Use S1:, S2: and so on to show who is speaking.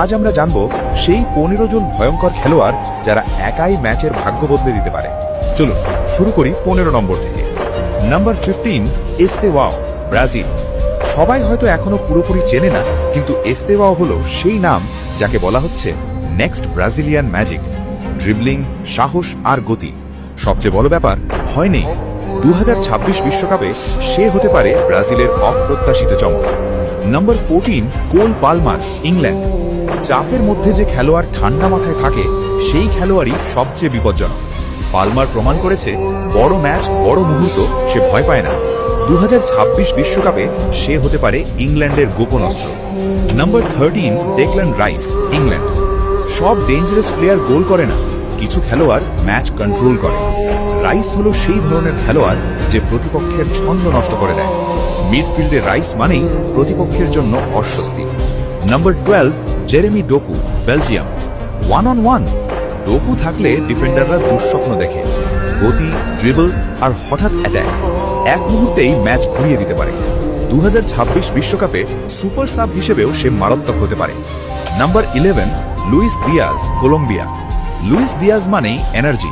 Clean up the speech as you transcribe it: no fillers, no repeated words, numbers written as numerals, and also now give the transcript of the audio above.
S1: আজ আমরা জানব সেই 15 জন ভয়ঙ্কর খেলোয়াড় যারা একাই ম্যাচের ভাগ্য বদলে দিতে পারে। চলুন শুরু করি 15 নম্বর থেকে। Number 15, Estevao, Brazil. সবাই হয়তো এখনো পুরোপুরি চেনে না, কিন্তু এস্তেওয়াও হলো সেই নাম যাকে বলা হচ্ছে নেক্সট ব্রাজিলিয়ান ম্যাজিক। ড্রিবলিং, সাহস আর গতি, সবচেয়ে বড় ব্যাপার ভয় নেই। 2026 বিশ্বকাপে সে হতে পারে ব্রাজিলের অপ্রত্যাশিত চমক। Number 14, Cole Palmer, England. চাপের মধ্যে যে খেলোয়াড় ঠান্ডা মাথায় থাকে সেই খেলোয়াড়ই সবচেয়ে বিপজ্জনক। পালমার প্রমাণ করেছে বড় ম্যাচ, বড় মুহূর্ত সে ভয় পায় না। 2026 বিশ্বকাপে সে হতে পারে ইংল্যান্ডের গোপন অস্ত্র। Number 13, Declan rice, England. সব ডেঞ্জারাস প্লেয়ার গোল করে না, কিছু খেলোয়াড় ম্যাচ কন্ট্রোল করে। রাইস হলো সেই ধরনের খেলোয়াড় যে প্রতিপক্ষের ছন্দ নষ্ট করে দেয়। মিডফিল্ডে রাইস মানেই প্রতিপক্ষের জন্য অস্বস্তি। Number 12, Jeremy ডোকু, Belgium. 1-on-1 ডোকু থাকলে ডিফেন্ডাররা দুঃস্বপ্ন দেখে। গতি, ড্রিবল আর হঠাৎ অ্যাটাক, এক মুহূর্তেই ম্যাচ ঘুরিয়ে দিতে পারে। 2026 বিশ্বকাপে সুপার সাব হিসেবেও সে মারাত্মক হতে পারে। Number 11, Luis Diaz, Colombia. Luis Diaz মানেই এনার্জি,